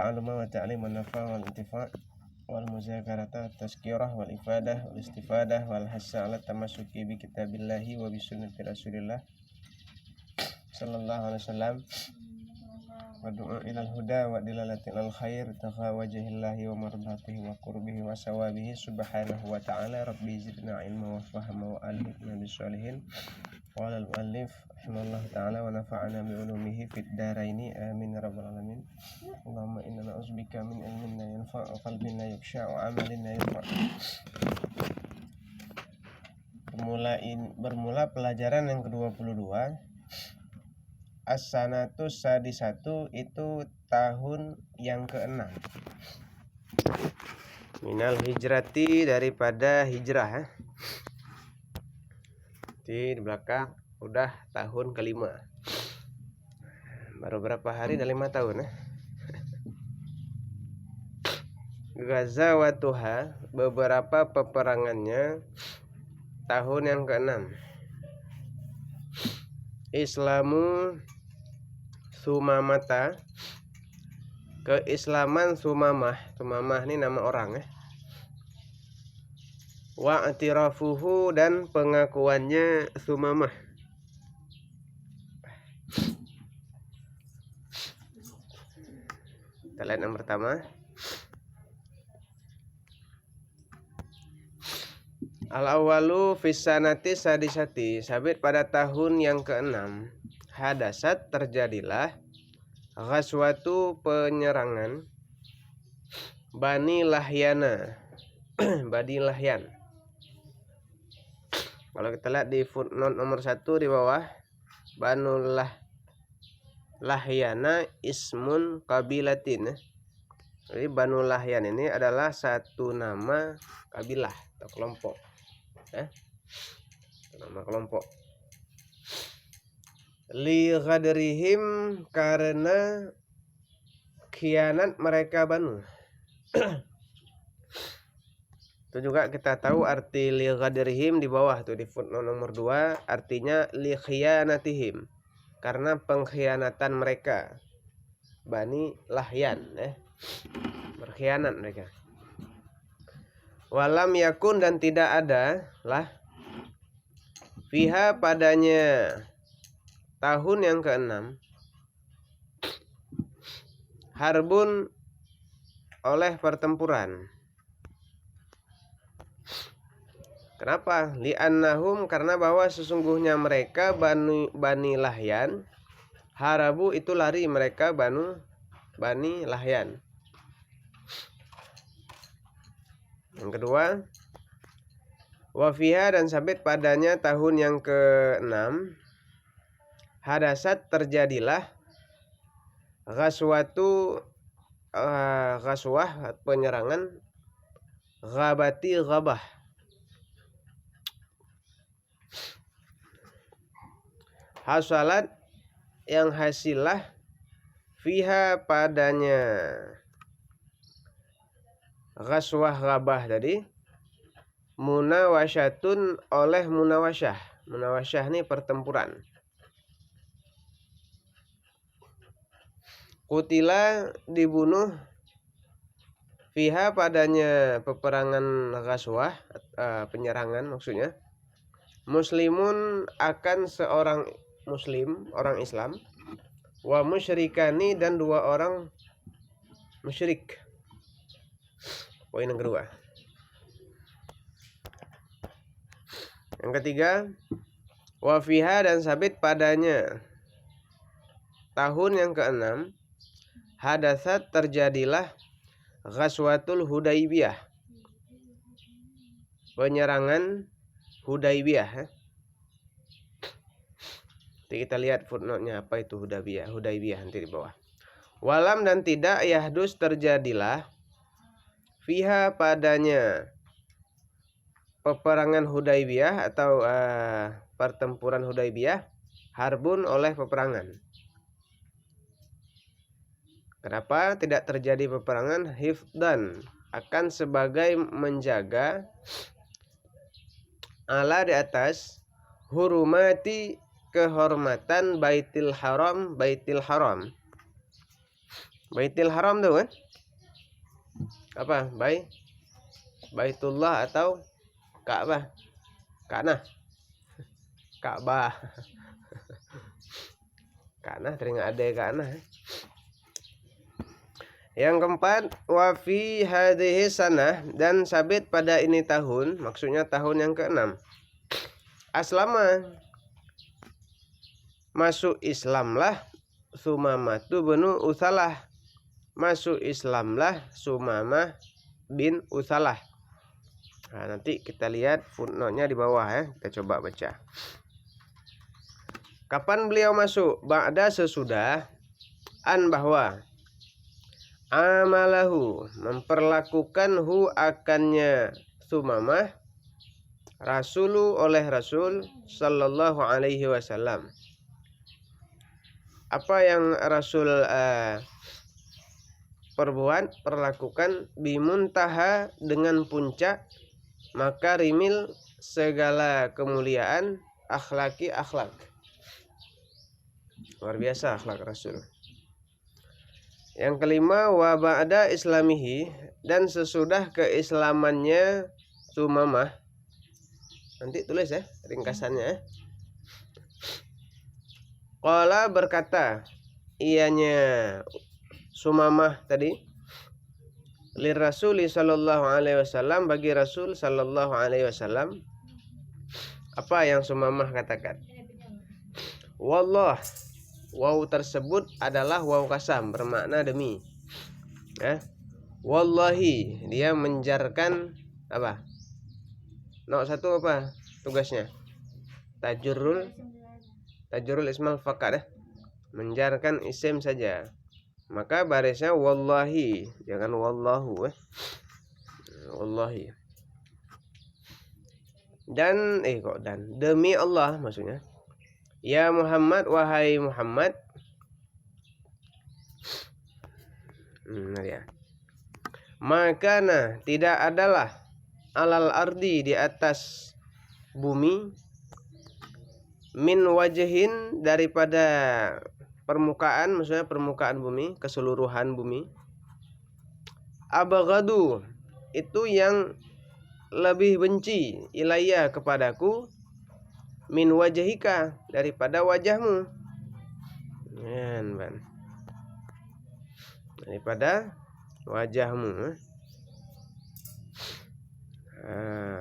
ta'alluma wa ta'lim wa nafa' wal intifa' wal muzakarata tazkirah wal ifadah wal istifadah wal hassa ala tamassuki bi kitabillahi wa bi sunnati rasulillah sallallahu alaihi wasallam wa du'a ilal huda wa dilalati ilal khair taqa wajhillahi wa mardatihi wa qurbihi wa sawabihi subhanahu wa ta'ala rabbi zidna ilma wa fahma wa alhiqna bisolihin wa alal muallif rahimallahu ta'ala wa nafa'ana bi ulumihi fid daraini amin ya rabbal alamin. Allahumma inna na'udzubika min ilmin la yanfa' wa qalbin la yakhsha' wa amalin la yarfa'. Bermula pelajaran yang ke-22. As-sanatus sadisatu itu tahun yang ke-6. Minal hijrati daripada hijrah. Di belakang udah tahun ke-5. Baru berapa hari udah 5 tahun ya. Ghazawatuha beberapa peperangannya tahun yang ke-6. Islamu Sumamata, keislaman Sumamah. Sumamah ini nama orang ya. Wa atirafuhu dan pengakuannya Sumamah. Kita lihat yang pertama. Al-awwalu fissanati sadisati, sabit pada tahun yang ke-6. Hadasat terjadilah ghazwatu penyerangan Bani Lahyana. Bani Lahyan. Kalau kita lihat di footnote nomor 1 di bawah, Banu Lahyana ismun kabilatin. Jadi Banu Lahyan ini adalah satu nama kabilah atau kelompok. Nama kelompok. Li ghadrihim, karena khianat mereka Banu. Itu juga kita tahu arti li ghadrihim di bawah tuh di footnote nomor 2, artinya li khianatihim, karena pengkhianatan mereka. Bani Lahyan berkhianat mereka. Walam yakun dan tidak ada lah fiha padanya tahun yang ke-6 harbun oleh pertempuran. Kenapa? Li'annahum, karena bahwa sesungguhnya mereka Bani Lahyan harabu itu lari, mereka Bani Lahyan. Yang kedua, wafiha dan sabit padanya tahun yang ke-6 hadasat terjadilah ghazwah penyerangan ghabati ghabah. Hasalat yang hasilah fiha padanya ghazwah ghabah tadi munawasyatun oleh munawasyah. Munawasyah ini pertempuran. Kutila dibunuh fiha padanya peperangan ghazwah, penyerangan maksudnya, muslimun akan seorang muslim, orang Islam, wa musyrikani dan 2 orang musyrik. Poin yang kedua. Yang ketiga, wa fiha dan sabit padanya tahun yang ke-6 hadasat terjadilah ghazwatul Hudaybiyah, penyerangan Hudaybiyah. Nanti kita lihat footnote-nya apa itu Hudaybiyah nanti di bawah. Walam dan tidak yahdus terjadilah fiha padanya peperangan Hudaybiyah atau pertempuran Hudaybiyah harbun oleh peperangan. Kenapa tidak terjadi peperangan? Hifdan, akan sebagai menjaga ala di atas hurumati kehormatan Baitil Haram Baitul Haram tuh kan? Apa? Baitullah atau Ka'bah? Ka'bah. Ka'nah teringat ada Ka'nah. Yang keempat, wa fi hadhihi sanah, dan sabit pada ini tahun, maksudnya tahun yang ke-6. Aslama, masuk Islamlah Sumamah bin Utsalah. Masuk Islamlah Sumamah bin Utsalah. Nah, nanti kita lihat footnote-nya di bawah ya. Kita coba baca. Kapan beliau masuk? Ba'da, sesudah, bahwa amalahu, memperlakukan akannya Sumamah, Rasulu, oleh Rasul sallallahu alaihi wasallam. Apa yang Rasul perlakukan, bimuntaha, dengan puncak, maka rimil, segala kemuliaan, akhlaki, akhlak. Luar biasa akhlak Rasul. Yang kelima, wa ba'da islamihi, dan sesudah keislamannya Sumamah. Nanti tulis ya ringkasannya. Qala, berkata ianya Sumamah tadi, lir Rasuli sallallahu alaihi wasallam, bagi Rasul sallallahu alaihi wasallam. Apa yang Sumamah katakan? Wallah, waw tersebut adalah waw kasam, bermakna demi. Wallahi, dia menjarkan apa? Nomor 1 apa tugasnya? Tajurul ismal faqad, menjarkan isim saja. Maka barisnya wallahi, jangan wallahu. Wallahi. Dan demi Allah maksudnya. Ya Muhammad, wahai Muhammad. Makana, tidak adalah, alal ardi, di atas bumi, min wajhin, daripada permukaan, maksudnya permukaan bumi, keseluruhan bumi, abghadu, itu yang lebih benci, ilayya, kepadaku, min wajhika, daripada wajahmu. Daripada wajahmu.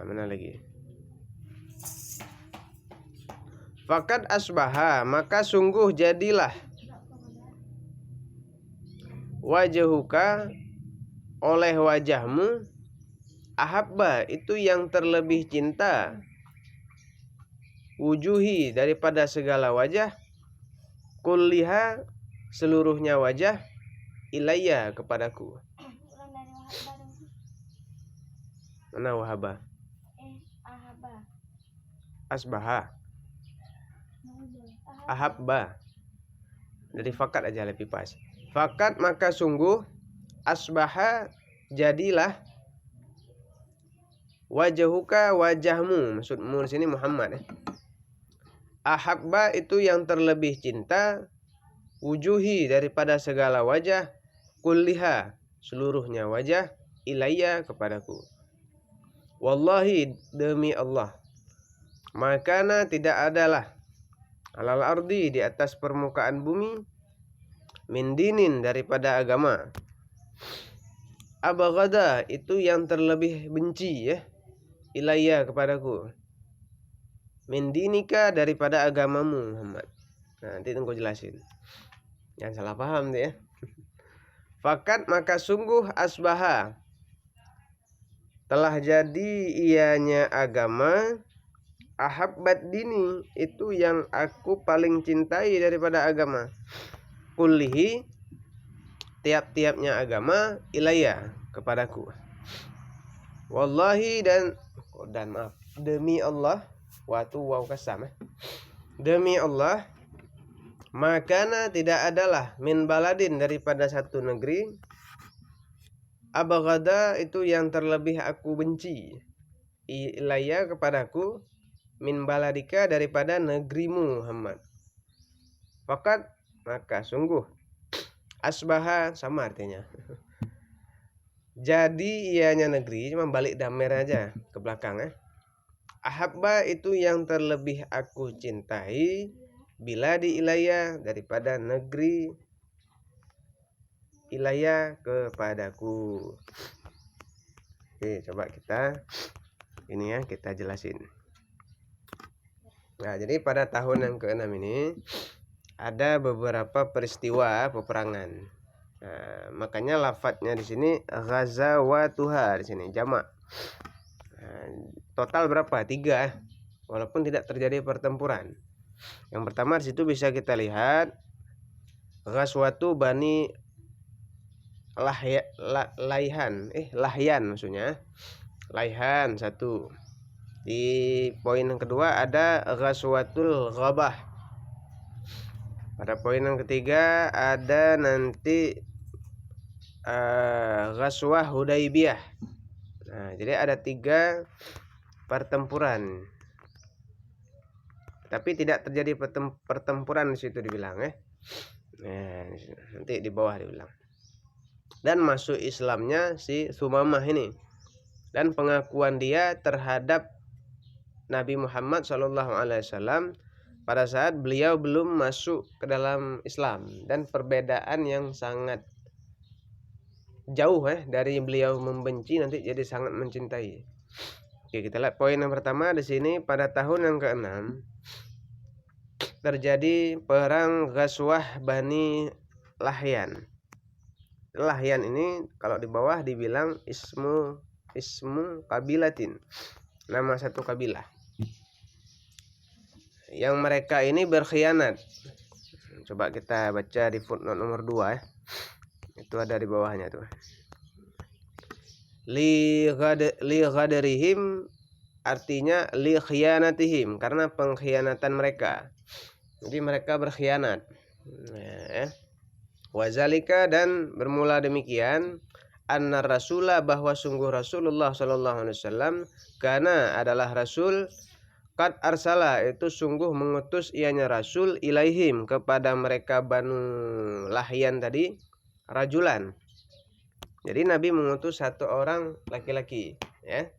Mana lagi? Faqad asbaha, maka sungguh jadilah, wajhuka, oleh wajahmu, ahabba, itu yang terlebih cinta, wujuhi, daripada segala wajah, kulliha, seluruhnya wajah, ilayya, kepadaku. Mana wahaba? Asbaha. Ahabba. Dari fakat aja lebih pas. Fakat, maka sungguh, asbaha, jadilah, wajhuka, wajahmu, maksudmu di sini Muhammad. Ahabba, itu yang terlebih cinta, wujuhi, daripada segala wajah, kulliha, seluruhnya wajah, ilayya, kepadaku. Wallahi, demi Allah, makana, tidak adalah, alal ardi, di atas permukaan bumi, min dinin, daripada agama, abghada, itu yang terlebih benci, ilayya, kepadaku, min dinika, daripada agamamu Muhammad. Nanti tunggu jelasin, jangan salah paham tuh ya. Fakat, maka sungguh, asbaha, telah jadi ianya agama, ahabbat dini, itu yang aku paling cintai daripada agama, kullihi, tiap-tiapnya agama, ilayya, kepadaku. Wallahi, dan maaf, demi Allah, watu waw kasam, demi Allah, makana, tidak adalah, min baladin, daripada satu negeri, abghada, itu yang terlebih aku benci, ilayya, kepadaku, min baladika, daripada negerimu Muhammad. Fakat, maka sungguh, Asbaha sama artinya. Jadi ianya negeri, cuma balik damer aja ke belakang ya. Ahabba itu yang terlebih aku cintai bila di ilayah daripada negeri ilayah kepadaku. Oke, coba kita ini ya kita jelasin. Nah, jadi pada tahun yang ke-6 ini ada beberapa peristiwa peperangan. Nah, makanya lafadznya di sini ghazawatuha di sini jamak. Nah, total berapa? 3. Walaupun tidak terjadi pertempuran. Yang pertama di situ bisa kita lihat ghazwatu Bani Lahyan maksudnya. Laihan 1. Di poin yang kedua ada ghazwatul Ghabah. Pada poin yang ketiga ada nanti ghazwah Hudaybiyah. Nah, jadi ada 3 pertempuran. Tapi tidak terjadi pertempuran di situ dibilang ya. Nah, nanti di bawah dibilang. Dan masuk Islamnya si Sumamah ini. Dan pengakuan dia terhadap Nabi Muhammad SAW pada saat beliau belum masuk ke dalam Islam. Dan perbedaan yang sangat jauh dari beliau membenci nanti jadi sangat mencintai. Oke, kita lihat poin yang pertama di sini pada tahun yang ke-6 terjadi perang Ghazwah Bani Lahyan. Lahyan ini kalau di bawah dibilang ismu kabilatin, nama satu kabilah. Yang mereka ini berkhianat. Coba kita baca di footnote nomor 2 ya. Itu ada di bawahnya tuh. Li ghadarihim artinya li khianatihim, karena pengkhianatan mereka. Jadi mereka berkhianat. Wazalika dan bermula demikian anna rasulah bahwa sungguh Rasulullah sallallahu alaihi wasallam karena adalah rasul qad arsala itu sungguh mengutus ianya rasul ilaihim kepada mereka Banu Lahyan tadi rajulan. Jadi Nabi mengutus 1 orang laki-laki ya.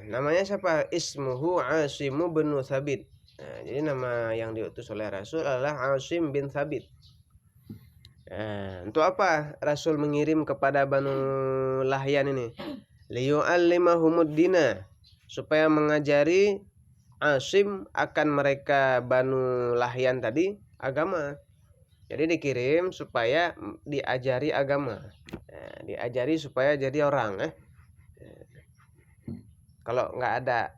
Namanya siapa? Ismuhu Asimu bin Thabit. Nah, jadi nama yang diutus oleh Rasul adalah Asim bin Thabit. Untuk apa Rasul mengirim kepada Banu Lahyan ini? Liyu'allimahumuddina, supaya mengajari Asim akan mereka Banu Lahyan tadi agama. Jadi dikirim supaya diajari agama. Diajari supaya jadi orang Kalau nggak ada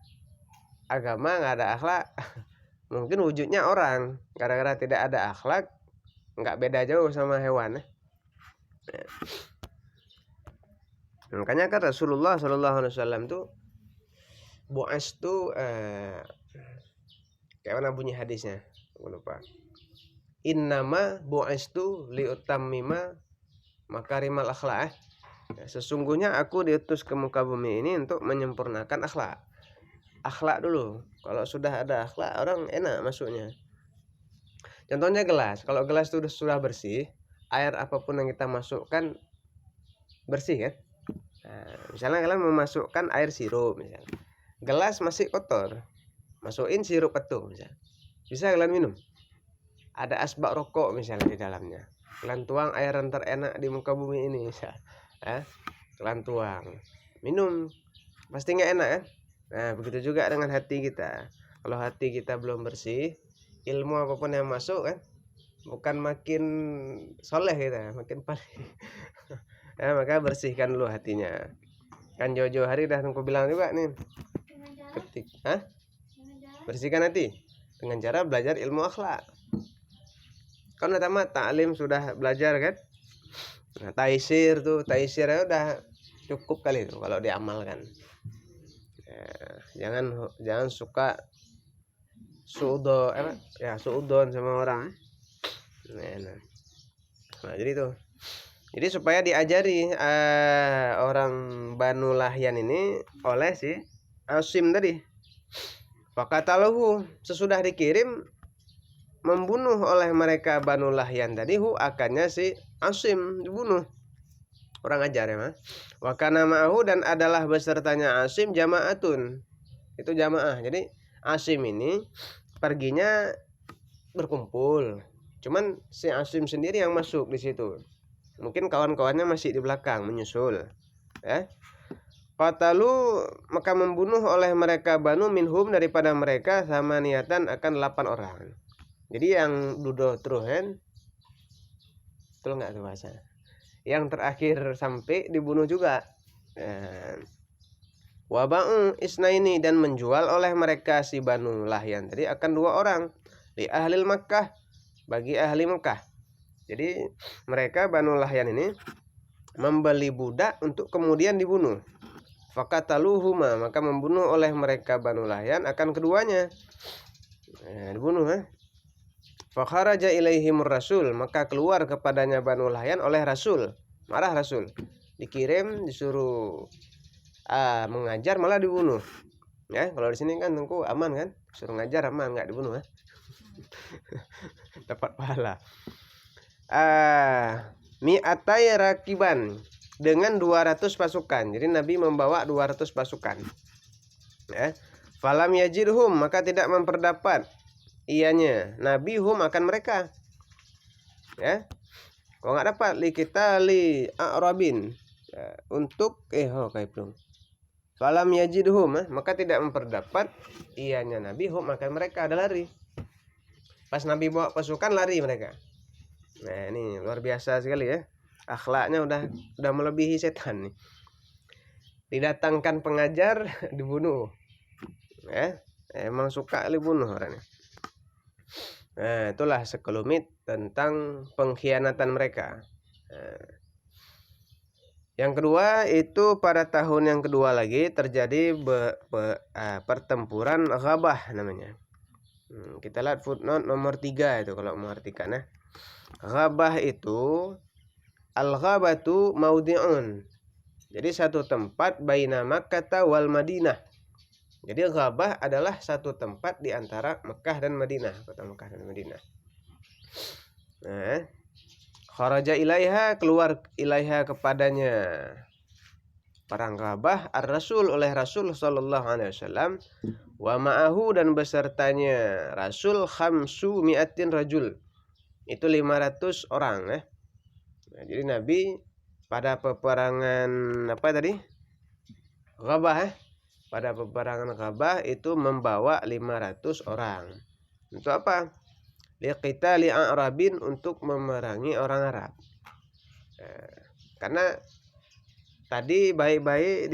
agama, nggak ada akhlak, mungkin wujudnya orang. Gara-gara tidak ada akhlak, nggak beda jauh sama hewan. Makanya kan Rasulullah SAW tuh bu'as tuh kayak mana bunyi hadisnya? Aku lupa. Innama bu'astu liutammima makarimal akhlak. Sesungguhnya aku diutus ke muka bumi ini untuk menyempurnakan akhlak. Akhlak dulu. Kalau sudah ada akhlak, orang enak masuknya. Contohnya gelas. Kalau gelas itu sudah bersih, air apapun yang kita masukkan bersih kan? Nah, misalnya kalian memasukkan air sirup misalnya. Gelas masih kotor. Masukin sirup petung misalnya. Bisa kalian minum? Ada asbak rokok misalnya di dalamnya. Kalian tuang air yang terenak di muka bumi ini misalnya. Kalian tuang. Minum. Pasti nggak enak kan? Nah, begitu juga dengan hati kita. Kalau hati kita belum bersih, ilmu apapun yang masuk kan bukan makin soleh kita, makin paling. Maka bersihkan dulu hatinya. Kan jauh-jauh hari udah aku bilang juga nih. Bersihkan hati dengan cara belajar ilmu akhlak. Kan udah tamat taklim, sudah belajar kan? Nah, taisirnya udah cukup kali itu kalau diamalkan. Jangan suka suudon sama orang. Nah, jadi tuh. Jadi supaya diajari orang Banu Lahyan ini oleh si Asim tadi. Fakatalahu, sesudah dikirim membunuh oleh mereka Banu Lahyan tadi, hu akannya si Asim dibunuh. Orang ajar ya mah. Wa kana ma'ahu, dan adalah besertanya Asim jama'atun. Itu jamaah. Jadi Asim ini perginya berkumpul. Cuman si Asim sendiri yang masuk di situ. Mungkin kawan-kawannya masih di belakang menyusul. Ya. Qatalu, maka membunuh oleh mereka Banu minhum, daripada mereka, sama niatan akan 8 orang. Jadi yang dudo teruhen, betul nggak tuh bahasa? Yang terakhir sampai dibunuh juga. Waba'u isnaini, dan menjual oleh mereka si Banu Lahyan tadi akan 2 orang. Li ahli Makkah, bagi ahli Makkah. Jadi mereka Banu Lahyan ini membeli budak untuk kemudian dibunuh. Fakataluhuma, maka membunuh oleh mereka Banu Lahyan akan keduanya. Dibunuh. Fakharaja ilaihimur rasul, maka keluar kepadanya Banu Lahyan oleh Rasul. Marah Rasul, dikirim disuruh mengajar malah dibunuh. Ya, kalau di sini kan tengku aman kan, suruh ngajar aman, nggak dibunuh ya. Dapat pahala. Mi'atai rakiban, dengan 200 pasukan. Jadi Nabi membawa 200 pasukan. Ya. Falam yajidhum, maka tidak memperdapat ianya Nabi hum akan mereka. Ya. Kalau nggak dapat li a'rabin, untuk kayak belum. Falam yajidhum, maka tidak memperdapat ianya Nabi hum akan mereka, ada lari. Pas Nabi bawa pasukan lari mereka. Nah, ini luar biasa sekali ya. Akhlaknya udah melebihi setan nih. Didatangkan pengajar dibunuh. Ya, emang suka dibunuh orangnya. Nah, itulah sekelumit tentang pengkhianatan mereka. Yang kedua itu pada tahun yang kedua lagi terjadi pertempuran Ghabah namanya. Kita lihat footnote nomor 3 itu kalau mengartikan. Ghabah itu, al-ghabatu maudi'un. Jadi satu tempat baina Makkah wal Madinah. Jadi Ghabah adalah satu tempat di antara Mekah dan Madinah, kota Mekah dan Madinah. Nah, kharaja ilaiha, keluar ilaiha kepadanya perang Ghabah ar-Rasul, oleh Rasul sallallahu alaihi wasallam, wa ma'ahu, dan besertanya Rasul khamsu mi'atin rajul. Itu 500 orang ya. Nah, jadi Nabi pada peperangan apa tadi? Ghabah ya. Pada peperangan Ghabah itu membawa 500 orang. Untuk apa? Liqitali a'rabin, untuk memerangi orang Arab. Karena tadi baik-baik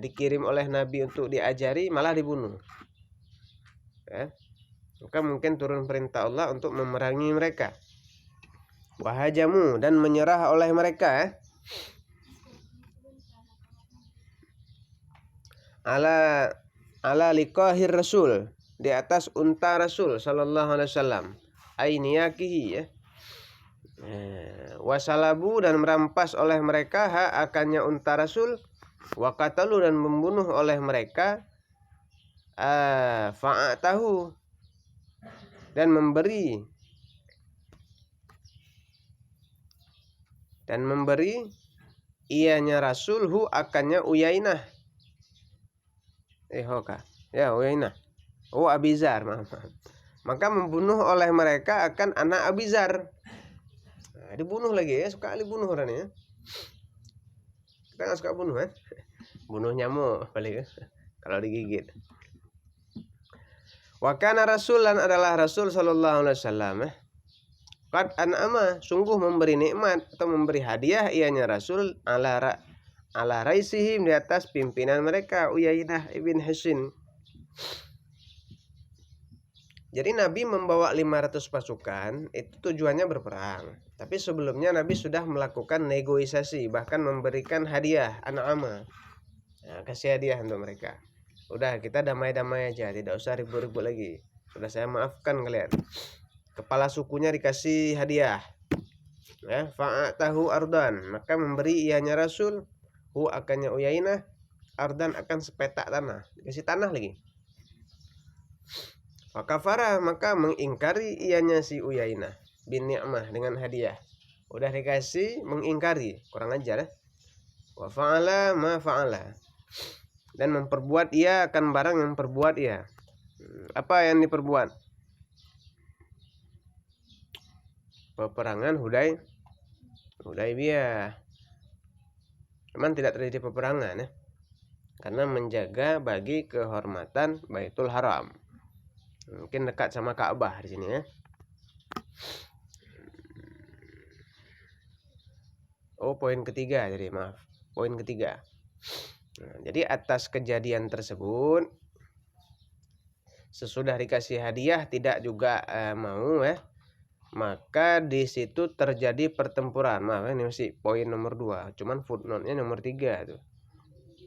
dikirim oleh Nabi untuk diajari, malah dibunuh. Maka mungkin turun perintah Allah untuk memerangi mereka. Wahajamu, dan menyerah oleh mereka. Ala liqahir Rasul, di atas unta Rasul sallallahu alaihi wasallam. Ainiyakihi ya. Wasalabu, dan merampas oleh mereka akannya unta Rasul. Waqatalu, dan membunuh oleh mereka fa'atahu, dan memberi ianya Rasul hu akannya Uyainah. Uyainah. Abizar, maaf. Maka membunuh oleh mereka akan anak Abizar. Nah, dibunuh lagi ya, suka dibunuh orangnya. Kita nggak suka bunuh ya. Bunuh nyamuk paling ya, kalau digigit. Wa kana rasulan, adalah Rasul sallallahu alaihi wasallam qad an'ama, sungguh memberi nikmat atau memberi hadiah ianya Rasul ala raisihim, di atas pimpinan mereka Uyainah ibn Hisin. Jadi Nabi membawa 500 pasukan itu tujuannya berperang. Tapi sebelumnya Nabi sudah melakukan negosiasi, bahkan memberikan hadiah an'ama. Nah, kasih hadiah untuk mereka. Udah, kita damai-damai aja, tidak usah ribut-ribut lagi. Sudah saya maafkan kalian. Kepala sukunya dikasih hadiah. Ya, fa'atahu ardan, maka memberi ianya Rasul hu akannya Uyainah ardan, akan sepetak tanah, dikasih tanah lagi. Wa kafara, maka mengingkari ianya si Uyainah bin Ni'mah dengan hadiah. Udah dikasih mengingkari, kurang ajar. Wa fa'ala ma fa'ala, dan memperbuat ia akan barang yang perbuat ia. Apa yang diperbuat? Peperangan Hudaybiyah. Cuman tidak terjadi peperangan ya, karena menjaga bagi kehormatan Baitul Haram. Mungkin dekat sama Ka'bah di sini ya. Oh, poin ketiga jadi, maaf. Poin ketiga. Nah, jadi atas kejadian tersebut, sesudah dikasih hadiah tidak juga mau ya, maka di situ terjadi pertempuran. Maaf, ini masih poin nomor 2, cuman footnote-nya nomor 3 tuh.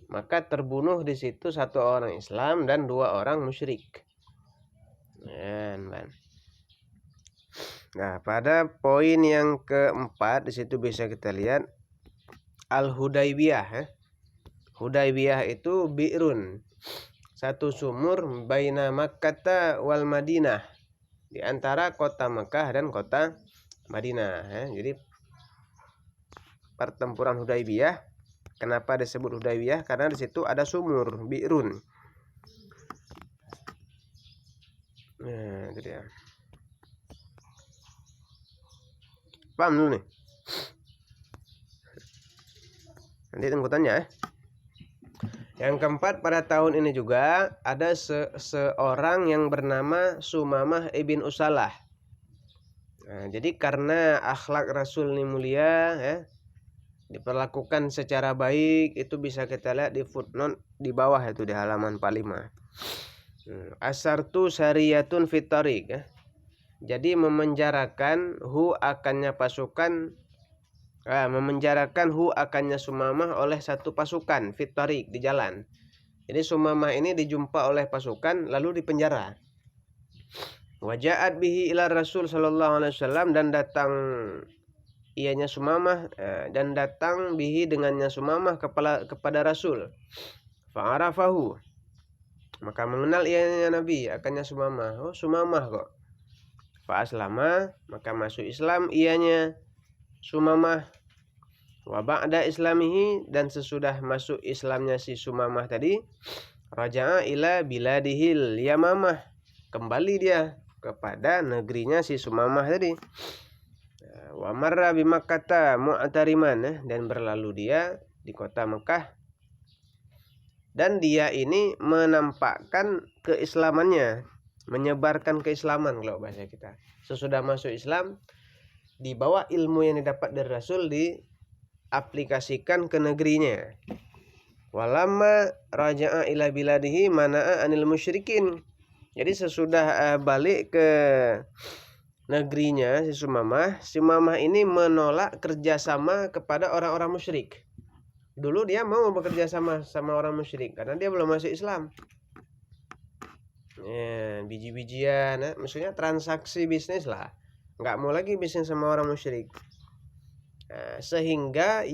Maka terbunuh di situ 1 orang Islam dan 2 orang musyrik. Nah, pada poin yang keempat di situ bisa kita lihat Al-Hudaybiyah ya. Hudaybiyah itu bi'run, satu sumur baina Makkah wal Madinah, di antara kota Mekah dan kota Madinah ya. Jadi pertempuran Hudaybiyah, kenapa disebut Hudaybiyah? Karena di situ ada sumur bi'run. Nah, itu dia. Paham dulu nih. Nanti tunggu tanya ya. Yang keempat, pada tahun ini juga ada seorang yang bernama Sumamah ibn Usalah. Nah, jadi karena akhlak Rasul ini mulia ya, diperlakukan secara baik, itu bisa kita lihat di footnote di bawah itu di halaman 45. Asartu sariyatun fitarik ya. Jadi memenjarakan akannya Sumamah oleh satu pasukan fitarik di jalan. Jadi Sumamah ini dijumpa oleh pasukan lalu dipenjara. Waja'at bihi ila Rasul sallallahu alaihi wasallam, dan datang ianya Sumamah dan datang bihi dengannya Sumamah kepada Rasul. Fa'arafahu, maka mengenal ianya Nabi akannya Sumamah. Oh, Sumamah kok. Fa'aslama, maka masuk Islam ianya Sumamah. Wa ba'da islamihi, dan sesudah masuk Islamnya si Sumamah tadi, raja'a ila biladihil Yamamah, kembali dia kepada negerinya si Sumamah tadi. Wa marra bi Makkah mu'tariman, dan berlalu dia di kota Mekah, dan dia ini menampakkan keislamannya, menyebarkan keislaman kalau bahasa kita. Sesudah masuk Islam, dibawa ilmu yang didapat dari Rasul diaplikasikan ke negerinya. Walamma raja'a ila biladihi mana'a anil musyrikin. Jadi sesudah balik ke negerinya si Sumamah ini menolak kerjasama kepada orang-orang musyrik. Dulu dia mau bekerja sama orang musyrik karena dia belum masuk Islam. Ya, biji-bijian, maksudnya transaksi bisnis lah. Nggak mau lagi bisnis sama orang musyrik. Sehingga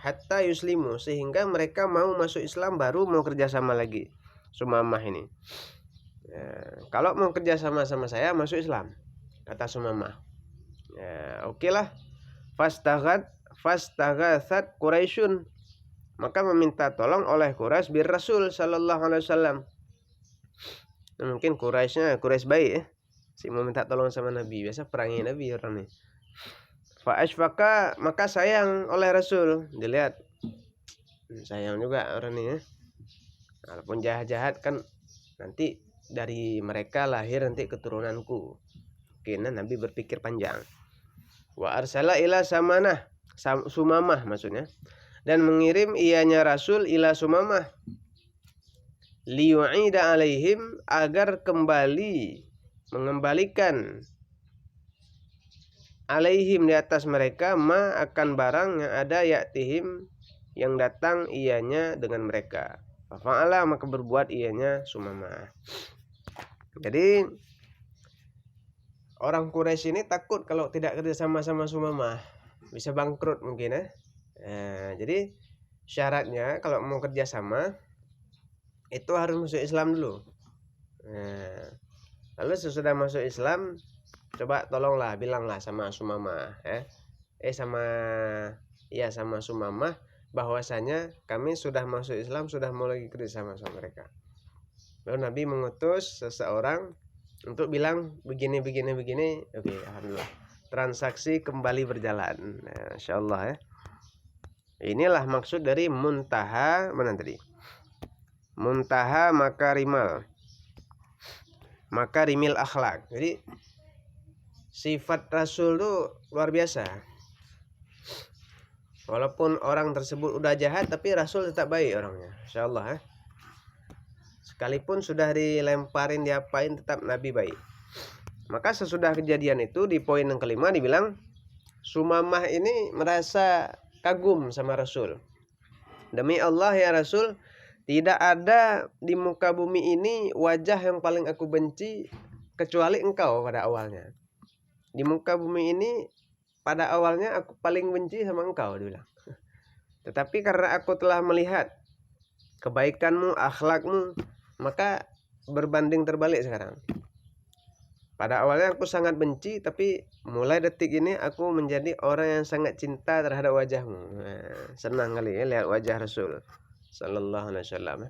hatta yuslimu, sehingga mereka mau masuk Islam baru mau kerjasama lagi Sumamah ini. Kalau mau kerjasama sama saya masuk Islam, kata Sumamah. Oke lah. Fastaghatsat Quraisyun, maka meminta tolong oleh Quraisy bir Rasul sallallahu alaihi wasallam. Mungkin Quraisynya Quraisy baik ya, si mau minta tolong sama Nabi, biasa perangi Nabi orang nih. Fa asfaqa, maka sayang oleh Rasul. Dilihat sayang juga orang ini ya. Walaupun jahat-jahat kan nanti dari mereka lahir nanti keturunanku. Karena Nabi berpikir panjang. Wa arsala ila Sumamah maksudnya, dan mengirim ianya Rasul ila Sumamah liyu'ida alaihim, agar mengembalikan alaihim di atas mereka akan barang yang ada ya'tihim yang datang ianya dengan mereka. Fa'ala, maka berbuat ianya Sumamah. Jadi orang Quraisy ini takut kalau tidak kerjasama sama Sumamah, bisa bangkrut mungkin ya. Jadi syaratnya kalau mau kerjasama itu harus masuk Islam dulu. Lalu sesudah masuk Islam, coba tolonglah bilanglah sama Sumamah sama Sumamah bahwasanya kami sudah masuk Islam, sudah mulai kerja sama mereka. Lalu Nabi mengutus seseorang untuk bilang begini. Oke, alhamdulillah. Transaksi kembali berjalan. Masya Allah ya. Inilah maksud dari muntaha mana tadi? Muntaha makarimil akhlak. Jadi sifat Rasul itu luar biasa. Walaupun orang tersebut udah jahat, tapi Rasul tetap baik orangnya. Masya Allah ya. Sekalipun sudah dilemparin, diapain, tetap Nabi baik. Maka sesudah kejadian itu di poin yang kelima dibilang Sumamah ini merasa kagum sama Rasul. Demi Allah ya Rasul, tidak ada di muka bumi ini wajah yang paling aku benci kecuali engkau pada awalnya. Di muka bumi ini pada awalnya aku paling benci sama engkau, dia bilang. Tetapi karena aku telah melihat kebaikanmu, akhlakmu, maka berbanding terbalik sekarang. Pada awalnya aku sangat benci, tapi mulai detik ini aku menjadi orang yang sangat cinta terhadap wajahmu. Senang kali ya lihat wajah Rasul sallallahu alaihi wasallam.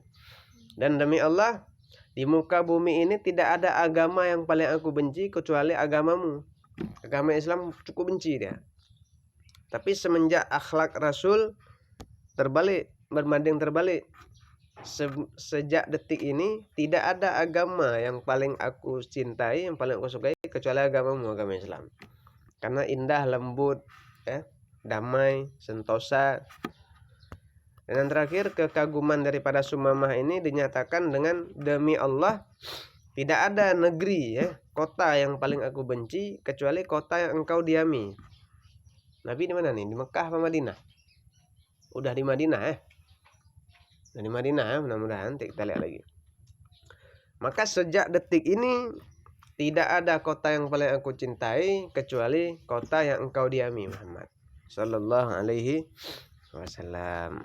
Dan demi Allah, di muka bumi ini tidak ada agama yang paling aku benci kecuali agamamu. Agama Islam cukup benci dia. Tapi semenjak akhlak Rasul terbalik, berbanding terbalik. Sejak detik ini tidak ada agama yang paling aku cintai, yang paling aku sukai kecuali agamamu, agama Islam. Karena indah, lembut, damai, sentosa. Dan yang terakhir, kekaguman daripada Sumamah ini dinyatakan dengan demi Allah, tidak ada negeri kota yang paling aku benci kecuali kota yang engkau diami. Nabi di mana nih? Di Mekah apa Madinah? Udah di Madinah Di Madinah mudah-mudahan kita lihat lagi. Maka sejak detik ini tidak ada kota yang paling aku cintai kecuali kota yang engkau diami, Muhammad sallallahu alaihi wasallam.